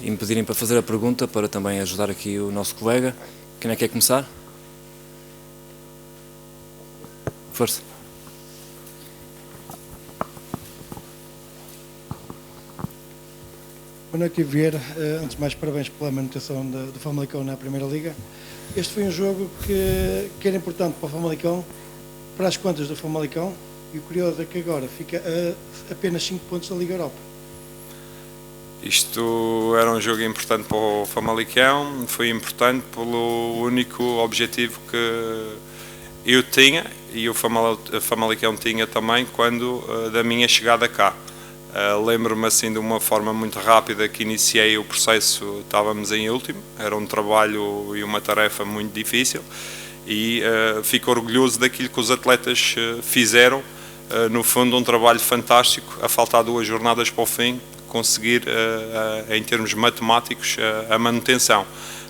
e me pedirem para fazer a pergunta, para também ajudar aqui o nosso colega. Quem é que quer começar? Força. Boa noite, Vieira. Antes de mais, parabéns pela manutenção do Famalicão na Primeira Liga. Este foi um jogo que era importante para o Famalicão, para as contas do Famalicão, e o curioso é que agora fica a apenas 5 pontos da Liga Europa. Isto era um jogo importante para o Famalicão, foi importante pelo único objetivo que eu tinha e o Famalicão tinha também quando da minha chegada cá. Lembro-me assim de uma forma muito rápida que iniciei o processo, estávamos em último, era um trabalho e uma tarefa muito difícil e fico orgulhoso daquilo que os atletas fizeram, no fundo um trabalho fantástico, a faltar 2 jornadas para o fim, conseguir em termos matemáticos a manutenção.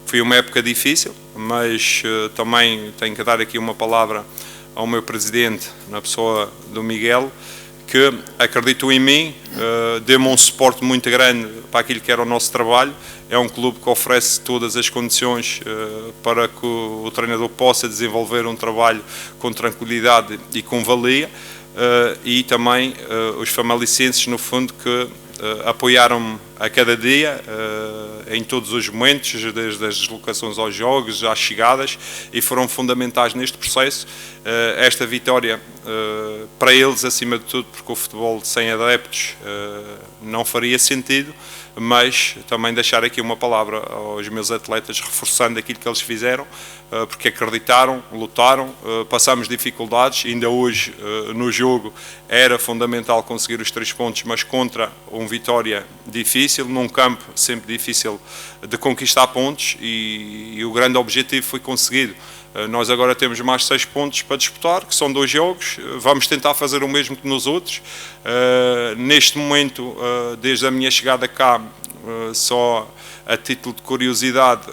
Foi uma época difícil, mas também tenho que dar aqui uma palavra ao meu presidente, na pessoa do Miguel, que acreditou em mim, deu-me um suporte muito grande para aquilo que era o nosso trabalho. É um clube que oferece todas as condições para que o treinador possa desenvolver um trabalho com tranquilidade e com valia, e também os famalicenses, no fundo, que apoiaram-me a cada dia, em todos os momentos, desde as deslocações aos jogos, às chegadas, e foram fundamentais neste processo. Esta vitória, para eles, acima de tudo, porque o futebol sem adeptos não faria sentido, mas também deixar aqui uma palavra aos meus atletas, reforçando aquilo que eles fizeram, porque acreditaram, lutaram, passamos dificuldades, ainda hoje no jogo era fundamental conseguir os 3 pontos, mas contra um Vitória difícil, num campo sempre difícil de conquistar pontos, e o grande objetivo foi conseguido. Nós agora temos mais 6 pontos para disputar, que são 2 jogos, vamos tentar fazer o mesmo que nos outros. Neste momento, desde a minha chegada cá, só a título de curiosidade,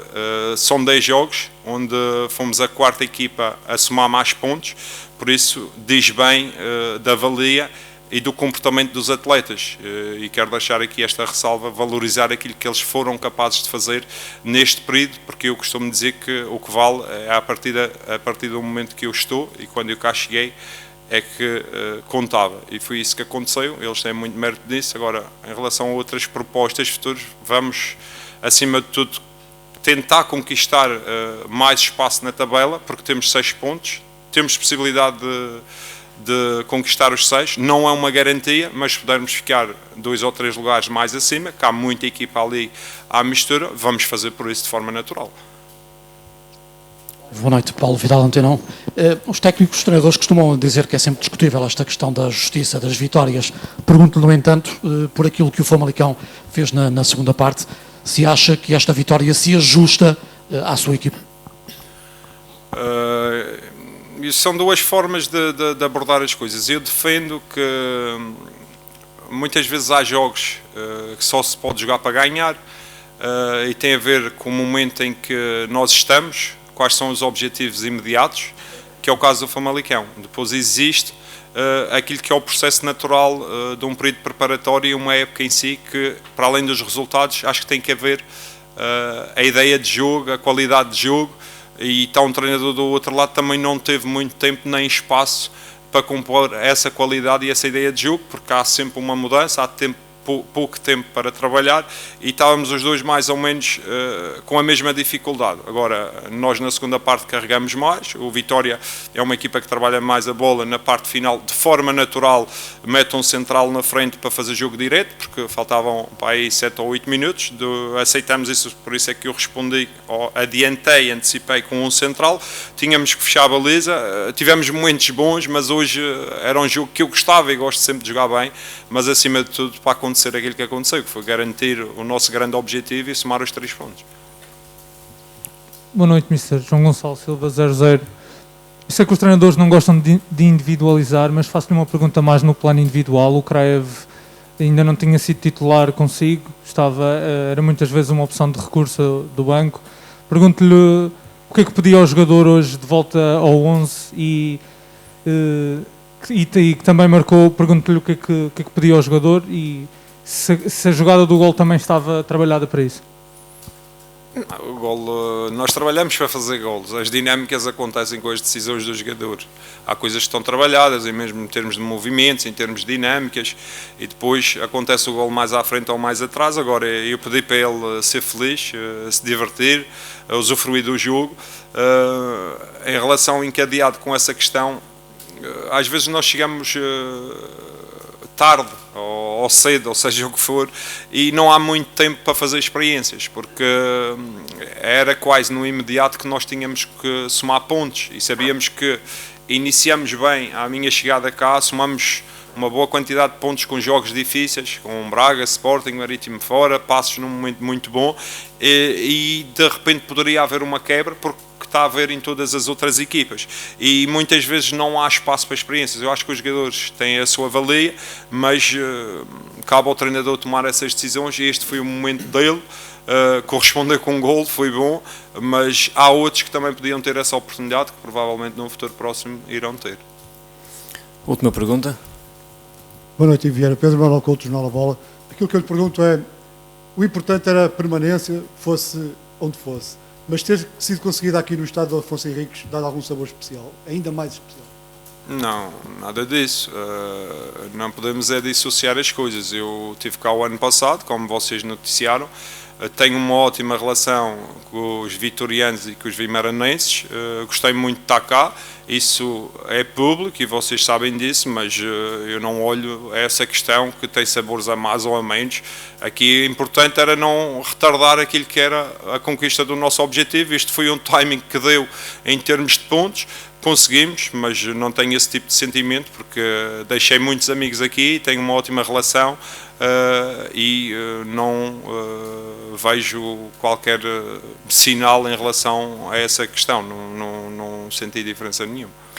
são 10 jogos, onde fomos a 4ª equipa a somar mais pontos, por isso diz bem da valia e do comportamento dos atletas, e quero deixar aqui esta ressalva, valorizar aquilo que eles foram capazes de fazer neste período, porque eu costumo dizer que o que vale é a partir do momento que eu estou, e quando eu cá cheguei é que contava, e foi isso que aconteceu. Eles têm muito mérito disso. Agora, em relação a outras propostas futuras, vamos, acima de tudo, tentar conquistar mais espaço na tabela, porque temos 6 pontos, temos possibilidade de conquistar os 6, não é uma garantia, mas se pudermos ficar 2 ou 3 lugares mais acima, que há muita equipa ali à mistura, vamos fazer por isso de forma natural. Boa noite, Paulo Vidal Antenão. Os técnicos, os treinadores costumam dizer que é sempre discutível esta questão da justiça, das vitórias. Pergunto-lhe, no entanto, por aquilo que o Famalicão fez na segunda parte, se acha que esta vitória se ajusta à sua equipe? São 2 formas de abordar as coisas. Eu defendo que muitas vezes há jogos que só se pode jogar para ganhar, e tem a ver com o momento em que nós estamos, quais são os objetivos imediatos, que é o caso do Famalicão. Depois existe aquilo que é o processo natural de um período preparatório e uma época em si, que, para além dos resultados, acho que tem que haver a ideia de jogo, a qualidade de jogo, e está um treinador do outro lado também não teve muito tempo nem espaço para compor essa qualidade e essa ideia de jogo, porque há sempre uma mudança, há pouco tempo para trabalhar, e estávamos os dois mais ou menos com a mesma dificuldade. Agora, nós na segunda parte carregamos mais, o Vitória é uma equipa que trabalha mais a bola na parte final, de forma natural, mete um central na frente para fazer jogo direto, porque faltavam para aí 7 ou 8 minutos, aceitamos isso, por isso é que eu respondi, adiantei, antecipei com um central, tínhamos que fechar a baliza, tivemos momentos bons, mas hoje era um jogo que eu gostava e gosto sempre de jogar bem, mas acima de tudo para acontecer aquilo que aconteceu, que foi garantir o nosso grande objetivo e somar os 3 pontos. Boa noite, Mr. João Gonçalo Silva, 00. Eu sei que os treinadores não gostam de individualizar, mas faço-lhe uma pergunta mais no plano individual. O Kraev ainda não tinha sido titular consigo, era muitas vezes uma opção de recurso do banco. Pergunto-lhe o que é que pedia ao jogador hoje de volta ao 11 e que também marcou. Pergunto-lhe o que é que pedia ao jogador e se a jogada do gol também estava trabalhada para isso. O gol, nós trabalhamos para fazer golos, as dinâmicas acontecem com as decisões dos jogadores. Há coisas que estão trabalhadas, mesmo em termos de movimentos, em termos de dinâmicas, e depois acontece o gol mais à frente ou mais atrás. Agora eu pedi para ele ser feliz, se divertir, usufruir do jogo. Em relação ao encadeado com essa questão, às vezes nós chegamos tarde ou cedo, ou seja o que for, e não há muito tempo para fazer experiências, porque era quase no imediato que nós tínhamos que somar pontos, e sabíamos que iniciamos bem a minha chegada cá, somamos uma boa quantidade de pontos com jogos difíceis, com Braga, Sporting, Marítimo fora, Passos num momento muito bom, e de repente poderia haver uma quebra, porque está a haver em todas as outras equipas, e muitas vezes não há espaço para experiências. Eu acho que os jogadores têm a sua valia, mas cabe ao treinador tomar essas decisões, e este foi o momento dele. Corresponder com um gol foi bom, mas há outros que também podiam ter essa oportunidade, que provavelmente no futuro próximo irão ter. Última pergunta. Boa noite, Vieira. Pedro Manuel Couto, Jornal A Bola. Aquilo que eu lhe pergunto é, o importante era a permanência, fosse onde fosse, mas ter sido conseguida aqui no estado de Afonso Henriques dá algum sabor especial, ainda mais especial? Não, nada disso. Não podemos dissociar as coisas. Eu estive cá o ano passado, como vocês noticiaram. Tenho uma ótima relação com os vitorianos e com os vimaranenses. Gostei muito de estar cá. Isso é público e vocês sabem disso, mas eu não olho essa questão que tem sabores a mais ou a menos. Aqui o importante era não retardar aquilo que era a conquista do nosso objetivo. Este foi um timing que deu em termos de pontos. Conseguimos, mas não tenho esse tipo de sentimento, porque deixei muitos amigos aqui, tenho uma ótima relação e não vejo qualquer sinal em relação a essa questão, não senti diferença nenhuma.